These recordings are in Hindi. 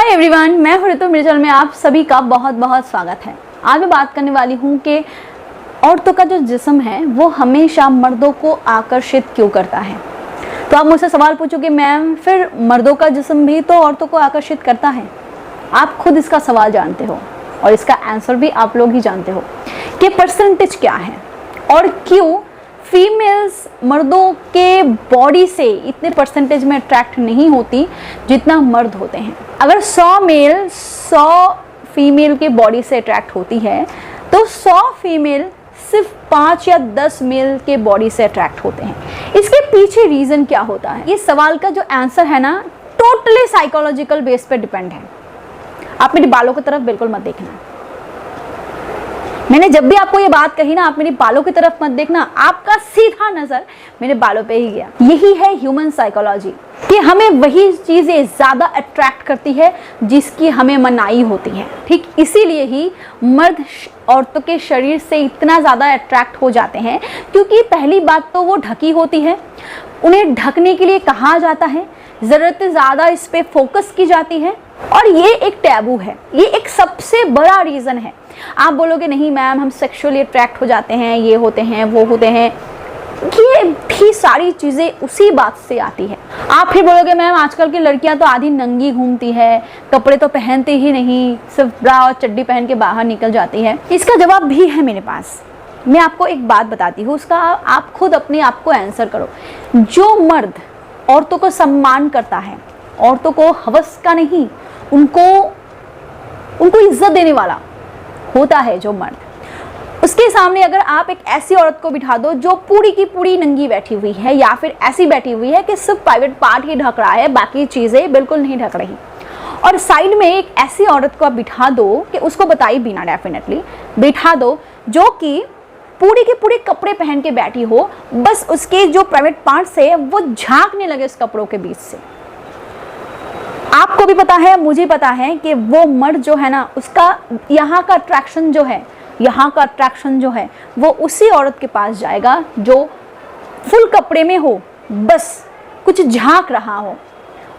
हाय एवरीवन, मैं हूं ऋतु। मेरे चैनल में आप सभी का बहुत बहुत स्वागत है। आज मैं बात करने वाली हूं कि औरतों का जो जिस्म है वो हमेशा मर्दों को आकर्षित क्यों करता है। तो आप मुझसे सवाल पूछोगे मैम, फिर मर्दों का जिस्म भी तो औरतों को आकर्षित करता है। आप खुद इसका सवाल जानते हो और इसका आंसर भी आप लोग ही जानते हो कि परसेंटेज क्या है और क्यों फीमेल्स मर्दों के बॉडी से इतने परसेंटेज में अट्रैक्ट नहीं होती जितना मर्द होते हैं। अगर 100 मेल 100 फीमेल के बॉडी से अट्रैक्ट होती है तो 100 फीमेल सिर्फ 5 या 10 मेल के बॉडी से अट्रैक्ट होते हैं। इसके पीछे रीज़न क्या होता है? ये सवाल का जो आंसर है ना, टोटली साइकोलॉजिकल बेस पे डिपेंड है। आप मेरे बालों की तरफ बिल्कुल मत देखना। मैंने जब भी आपको ये बात कही ना, आप मेरे बालों की तरफ मत देखना, आपका सीधा नजर मेरे बालों पे ही गया। यही है ह्यूमन साइकोलॉजी कि हमें वही चीजें ज्यादा अट्रैक्ट करती है जिसकी हमें मनाही होती है। ठीक इसीलिए ही मर्द औरतों के शरीर से इतना ज्यादा अट्रैक्ट हो जाते हैं, क्योंकि पहली बात तो वो ढकी होती है, उन्हें ढकने के लिए कहा जाता है, जरूरत से ज्यादा इस पे फोकस की जाती है और ये एक टैबू है। ये एक सबसे बड़ा रीजन है। आप बोलोगे नहीं मैम, हम सेक्सुअली अट्रैक्ट हो जाते हैं, ये होते हैं, वो होते हैं, ये भी सारी चीजें उसी बात से आती है। आप फिर बोलोगे मैम, आजकल की लड़कियां तो आधी नंगी घूमती है, कपड़े तो पहनते ही नहीं, सिर्फ ब्रा और चड्डी पहन के बाहर निकल जाती है। इसका जवाब भी है मेरे पास। मैं आपको एक बात बताती हूँ, उसका आप खुद अपने आप को आंसर करो। जो मर्द औरतों को सम्मान करता है, औरतों को हवस का नहीं, उनको इज्जत देने वाला होता है जो मर्द, उसके सामने अगर आप एक ऐसी औरत को बिठा दो जो पूरी की पूरी नंगी बैठी हुई है या फिर ऐसी बैठी हुई है कि सिर्फ प्राइवेट पार्ट ही ढक रहा है, बाकी चीजें बिल्कुल नहीं ढक रही, और साइड में एक ऐसी औरत को आप बिठा दो कि उसको बताई बिना डेफिनेटली बिठा दो जो कि पूरी के पूरे कपड़े पहन के बैठी हो, बस उसके जो प्राइवेट पार्ट्स है वो झांकने लगे उस कपड़ों के बीच से। आपको भी पता है, मुझे पता है कि वो मर्द जो है ना, उसका यहाँ का अट्रैक्शन जो है वो उसी औरत के पास जाएगा जो फुल कपड़े में हो, बस कुछ झांक रहा हो।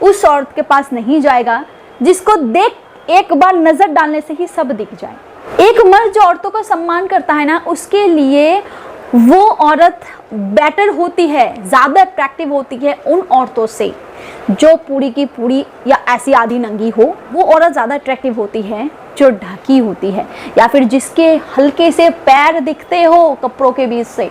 उस औरत के पास नहीं जाएगा जिसको देख एक बार नजर डालने से ही सब दिख जाए। एक मर्द जो औरतों का सम्मान करता है ना, उसके लिए वो औरत बेटर होती है, ज्यादा अट्रैक्टिव होती है उन औरतों से जो पूरी की पूरी या ऐसी आधी नंगी हो। वो औरत ज्यादा अट्रैक्टिव होती है जो ढकी होती है या फिर जिसके हल्के से पैर दिखते हो कपड़ों के बीच से,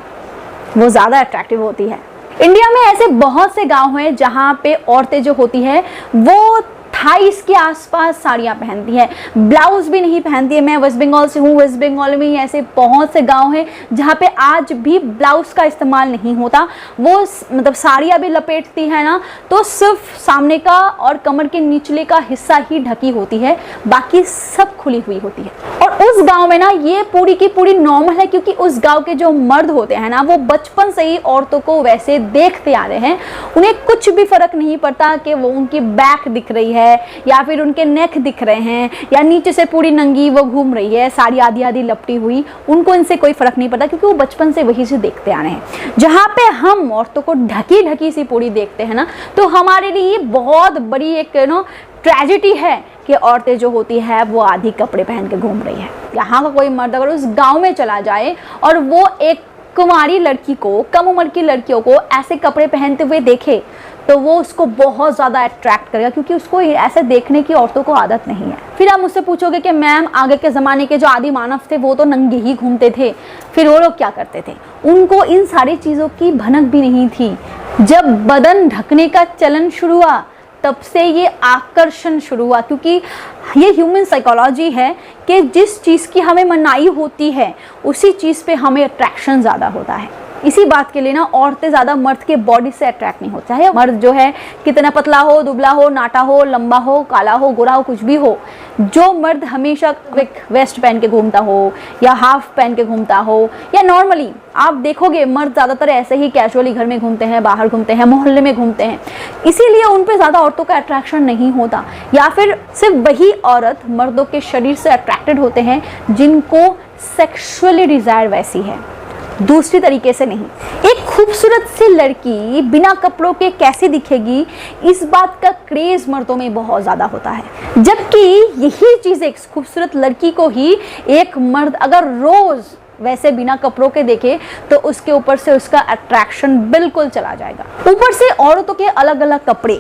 वो ज्यादा अट्रैक्टिव होती है। इंडिया में ऐसे बहुत से गांव हैं जहां पे औरतें जो होती है वो थाइस के आसपास साड़ियाँ पहनती है, ब्लाउज भी नहीं पहनती है। मैं वेस्ट बंगाल से हूँ, वेस्ट बंगाल में ऐसे बहुत से गांव हैं जहाँ पे आज भी ब्लाउज का इस्तेमाल नहीं होता। वो मतलब साड़ियाँ भी लपेटती है ना, तो सिर्फ सामने का और कमर के निचले का हिस्सा ही ढकी होती है, बाकी सब खुली हुई होती है। और उस गाँव में ना ये पूरी की पूरी नॉर्मल है, क्योंकि उस गाँव के जो मर्द होते हैं ना, वो बचपन से ही औरतों को वैसे देखते आ रहे हैं। उन्हें कुछ भी फर्क नहीं पड़ता कि वो उनकी बैक दिख रही है या फिर उनके नेक दिख रहे हैं या नीचे से पूरी नंगी वो घूम रही है, साड़ी आधी आधी लपटी हुई, उनको इनसे कोई फर्क नहीं पड़ता, क्योंकि वो बचपन से वही से देखते आ रहे हैं। जहाँ पे हम औरतों को ढकी ढकी सी पूरी देखते हैं ना, तो हमारे लिए ये बहुत बड़ी एक ट्रेजेडी है कि औरतें जो होती है वो आधी कपड़े पहन के घूम रही है। यहाँ का कोई मर्द अगर उस गाँव में चला जाए और वो एक कुंवारी लड़की को, कम उम्र की लड़कियों को ऐसे कपड़े पहनते हुए देखे तो वो उसको बहुत ज़्यादा अट्रैक्ट करेगा, क्योंकि उसको ऐसे देखने की औरतों को आदत नहीं है। फिर आप मुझसे पूछोगे कि मैम, आगे के ज़माने के जो आदि मानव थे वो तो नंगे ही घूमते थे, फिर वो लोग क्या करते थे? उनको इन सारी चीज़ों की भनक भी नहीं थी। जब बदन ढकने का चलन शुरू हुआ तब से ये आकर्षण शुरू हुआ, क्योंकि ये ह्यूमन साइकोलॉजी है कि जिस चीज़ की हमें मनाही होती है उसी चीज़ पे हमें अट्रैक्शन ज़्यादा होता है। इसी बात के लिए ना औरतें ज़्यादा मर्द के बॉडी से अट्रैक्ट नहीं होती है। मर्द जो है कितना पतला हो, दुबला हो, नाटा हो, लंबा हो, काला हो, गोरा हो, कुछ भी हो, जो मर्द हमेशा वेस्ट पहन के घूमता हो या हाफ पहन के घूमता हो या नॉर्मली आप देखोगे मर्द ज़्यादातर ऐसे ही कैजुअली घर में घूमते हैं, बाहर घूमते हैं, मोहल्ले में घूमते हैं, इसीलिए उन पर ज़्यादा औरतों का अट्रैक्शन नहीं होता। या फिर सिर्फ वही औरत मर्दों के शरीर से अट्रैक्टेड होते हैं जिनको सेक्सुअली डिज़ायर वैसी है। दूसरी तरीके से नहीं। एक खूबसूरत सी लड़की बिना कपड़ों के कैसे दिखेगी, इस बात का क्रेज मर्दों में बहुत ज़्यादा होता है, जबकि यही चीज़ एक खूबसूरत लड़की को ही एक मर्द अगर रोज़ वैसे बिना कपड़ों के देखे तो उसके ऊपर से उसका अट्रैक्शन बिल्कुल चला जाएगा। ऊपर से औरतों के अलग अलग कपड़े,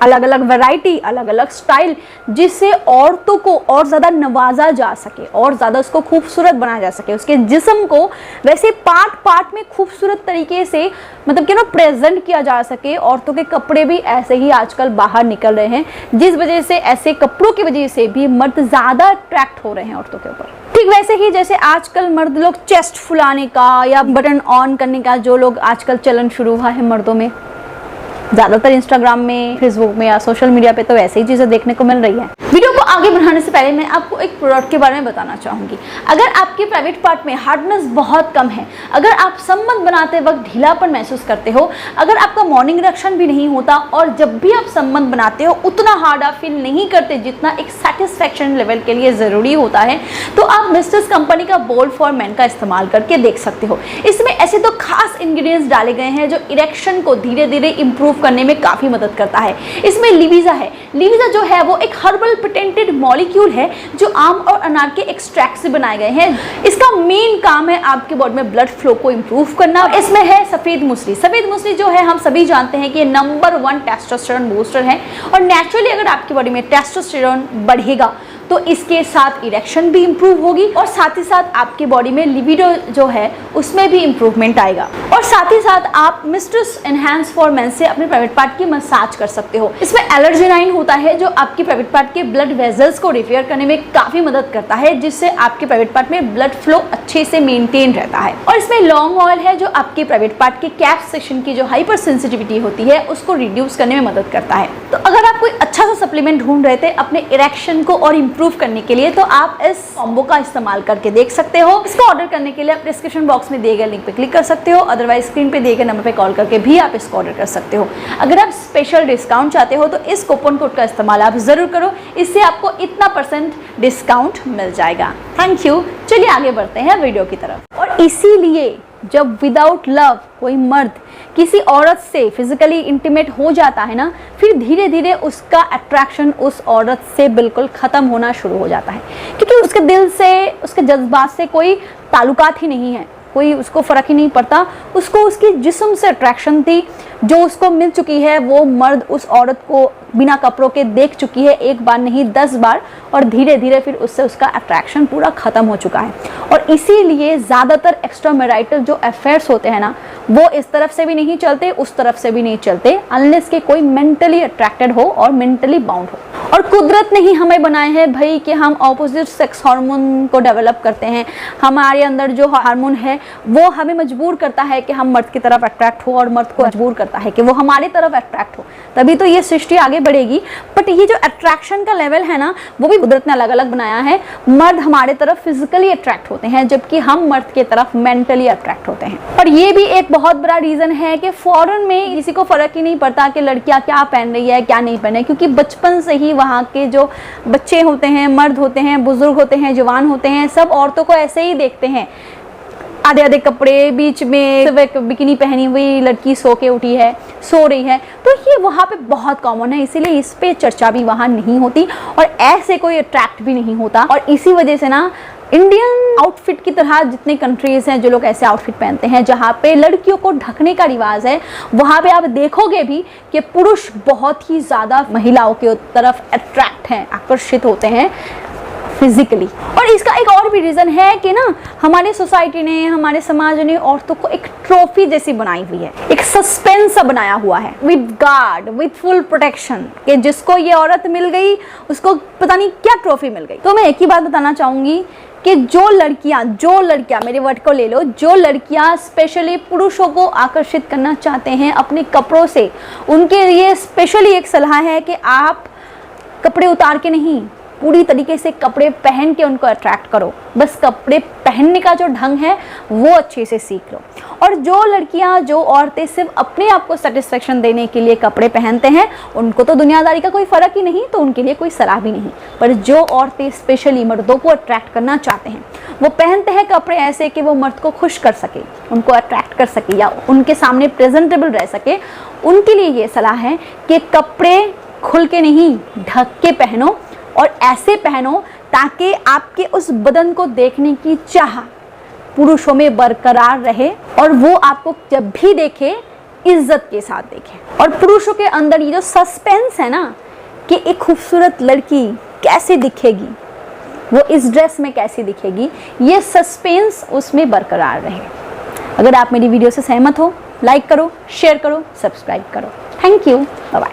अलग अलग वैरायटी, अलग अलग स्टाइल, जिससे औरतों को और ज़्यादा नवाजा जा सके और ज़्यादा उसको खूबसूरत बनाया जा सके, उसके जिस्म को वैसे पार्ट पार्ट में खूबसूरत तरीके से मतलब कि ना प्रेजेंट किया जा सके। औरतों के कपड़े भी ऐसे ही आजकल बाहर निकल रहे हैं, जिस वजह से ऐसे कपड़ों की वजह से भी मर्द ज़्यादा अट्रैक्ट हो रहे हैं औरतों के ऊपर। ठीक वैसे ही जैसे आजकल मर्द लोग चेस्ट फुलाने का या बटन ऑन करने का जो लोग आजकल चलन शुरू हुआ है मर्दों में, ज़्यादातर इंस्टाग्राम में, फेसबुक में या सोशल मीडिया पे तो ऐसी ही चीज़ें देखने को मिल रही है। वीडियो को आगे बढ़ाने से पहले मैं आपको एक प्रोडक्ट के बारे में बताना चाहूँगी। अगर आपके प्राइवेट पार्ट में हार्डनेस बहुत कम है, अगर आप संबंध बनाते वक्त ढीलापन महसूस करते हो, अगर आपका मॉर्निंग इरेक्शन भी नहीं होता और जब भी आप संबंध बनाते हो उतना हार्ड आप फील नहीं करते जितना एक सेटिस्फैक्शन लेवल के लिए ज़रूरी होता है, तो आप मिस्टर्स कंपनी का बोल्ड फॉर मेन का इस्तेमाल करके देख सकते हो। इसमें ऐसे तो खास इंग्रेडिएंट्स डाले गए हैं जो इरेक्शन को धीरे धीरे इंप्रूव करने में काफ़ी मदद करता है। इसमें लिविजा है। लिविजा जो है वो एक हर्बल पेटेंटेड मॉलिक्यूल है जो आम और अनार के एक्सट्रैक्ट से बनाए गए हैं। इसका मेन काम है आपके बॉडी में ब्लड फ्लो को इंप्रूव करना। इसमें है सफ़ेद मूसली। सफ़ेद मूसली जो है हम सभी जानते हैं कि ये नंबर 1 टेस्टोस्टेरोन बूस्टर है और नेचुरली अगर आपकी बॉडी में टेस्टोस्टेरोन बढ़ेगा तो इसके साथ इरेक्शन भी इंप्रूव होगी और साथ ही साथ आपकी बॉडी में लिबिडो जो है उसमें भी इंप्रूवमेंट आएगा। और साथ ही साथ आप मिस्ट्रेस एनहांस फॉर मेन से अपने प्राइवेट पार्ट की मसाज कर सकते हो। इसमें एलर्जेनाइन होता है जो आपकी प्राइवेट पार्ट के ब्लड वेजल्स को रिपेयर करने में काफ़ी मदद करता है, जिससे आपके प्राइवेट पार्ट में ब्लड फ्लो अच्छे से मेंटेन रहता है। और इसमें लॉन्ग ऑयल है जो आपके प्राइवेट पार्ट के कैप सेक्शन की जो हाइपर सेंसिटिविटी होती है उसको रिड्यूस करने में मदद करता है। तो अगर आप कोई अच्छा सा सप्लीमेंट ढूंढ रहे थे अपने इरेक्शन को और इंप्रूव करने के लिए तो आप इस कॉम्बो का इस्तेमाल करके देख सकते हो। इसको ऑर्डर करने के लिए आप डिस्क्रिप्शन बॉक्स में दिए गए लिंक पे क्लिक कर सकते हो, अदरवाइज स्क्रीन पे दिए गए नंबर पे कॉल करके भी आप इसको ऑर्डर कर सकते हो। अगर आप स्पेशल डिस्काउंट चाहते हो तो इस कूपन कोड का इस्तेमाल आप जरूर करो, इससे आपको इतना % डिस्काउंट मिल जाएगा। Thank you. चलिए आगे बढ़ते हैं वीडियो की तरफ। और इसीलिए जब विदाउट लव कोई मर्द किसी औरत से फिजिकली इंटीमेट हो जाता है ना, फिर धीरे धीरे उसका अट्रैक्शन उस औरत से बिल्कुल ख़त्म होना शुरू हो जाता है, क्योंकि उसके दिल से, उसके जज्बात से कोई ताल्लुकात ही नहीं है, कोई उसको फ़र्क ही नहीं पड़ता। उसको उसकी जिस्म से अट्रैक्शन थी जो उसको मिल चुकी है। वो मर्द उस औरत को बिना कपड़ों के देख चुकी है, एक बार नहीं 10 बार, और धीरे धीरे फिर उससे उसका अट्रैक्शन पूरा ख़त्म हो चुका है। और इसीलिए ज़्यादातर एक्स्ट्रा मैरिटल जो अफेयर्स होते हैं ना, वो इस तरफ से भी नहीं चलते, उस तरफ से भी नहीं चलते, अनलेस के कोई मेंटली अट्रैक्टेड हो और मेंटली बाउंड हो। और कुदरत ने ही हमें बनाए हैं भाई कि हम ऑपोजिट सेक्स हार्मोन को डेवलप करते हैं। हमारे अंदर जो हार्मोन है वो हमें मजबूर करता है कि हम मर्द की तरफ अट्रैक्ट हो और मर्द को मजबूर करता है कि वो हमारी तरफ अट्रैक्ट हो, तभी तो ये सृष्टि आगे बढ़ेगी। बट ये जो अट्रैक्शन का लेवल है ना, वो भी कुदरत ने अलग अलग बनाया है। मर्द हमारे तरफ फिजिकली अट्रैक्ट होते हैं जबकि हम मर्द की तरफ मेंटली अट्रैक्ट होते हैं। और ये भी एक बहुत बड़ा रीज़न है कि फॉरेन में किसी को फ़र्क ही नहीं पड़ता कि लड़कियां क्या पहन रही है क्या नहीं पहन रही, क्योंकि बचपन से ही वहाँ के जो बच्चे होते हैं, मर्द होते हैं, बुजुर्ग होते हैं, जवान होते हैं, सब औरतों को ऐसे ही देखते हैं, आधे आधे कपड़े, बीच में सिर्फ बिकिनी पहनी हुई लड़की सो के उठी है, सो रही है। तो ये वहाँ पे बहुत कॉमन है, इसीलिए इस पे चर्चा भी वहाँ नहीं होती और ऐसे कोई अट्रैक्ट भी नहीं होता। और इसी वजह से ना इंडियन आउटफिट की तरह जितने कंट्रीज हैं जो लोग ऐसे आउटफिट पहनते हैं जहाँ पे लड़कियों को ढकने का रिवाज है, वहाँ पे आप देखोगे भी कि पुरुष बहुत ही ज़्यादा महिलाओं की तरफ अट्रैक्ट हैं, आकर्षित होते हैं फिजिकली। और इसका एक और भी रीज़न है कि ना हमारी सोसाइटी ने, हमारे समाज ने औरतों को एक ट्रॉफी जैसी बनाई हुई है, एक सस्पेंस सा बनाया हुआ है, with guard, with full protection, कि जिसको ये औरत मिल गई उसको पता नहीं क्या ट्रॉफी मिल गई। तो मैं एक ही बात बताना चाहूँगी कि जो लड़कियां मेरे वर्ड को ले लो, जो लड़कियां स्पेशली पुरुषों को आकर्षित करना चाहते हैं अपने कपड़ों से, उनके लिए स्पेशली एक सलाह है कि आप कपड़े उतार के नहीं, पूरी तरीके से कपड़े पहन के उनको अट्रैक्ट करो। बस कपड़े पहनने का जो ढंग है वो अच्छे से सीख लो। और जो लड़कियां, जो औरतें सिर्फ अपने आप को सेटिस्फेक्शन देने के लिए कपड़े पहनते हैं, उनको तो दुनियादारी का कोई फ़र्क ही नहीं, तो उनके लिए कोई सलाह भी नहीं। पर जो औरतें स्पेशली मर्दों को अट्रैक्ट करना चाहते हैं, वो पहनते हैं कपड़े ऐसे कि वो मर्द को खुश कर सके, उनको अट्रैक्ट कर सके या उनके सामने प्रेजेंटेबल रह सके, उनके लिए ये सलाह है कि कपड़े खुल के नहीं, ढक के पहनो, और ऐसे पहनो ताकि आपके उस बदन को देखने की चाह पुरुषों में बरकरार रहे और वो आपको जब भी देखे इज्जत के साथ देखे। और पुरुषों के अंदर ये जो सस्पेंस है ना कि एक खूबसूरत लड़की कैसे दिखेगी, वो इस ड्रेस में कैसी दिखेगी, ये सस्पेंस उसमें बरकरार रहे। अगर आप मेरी वीडियो से सहमत हो, लाइक करो, शेयर करो, सब्सक्राइब करो। Thank you, bye bye.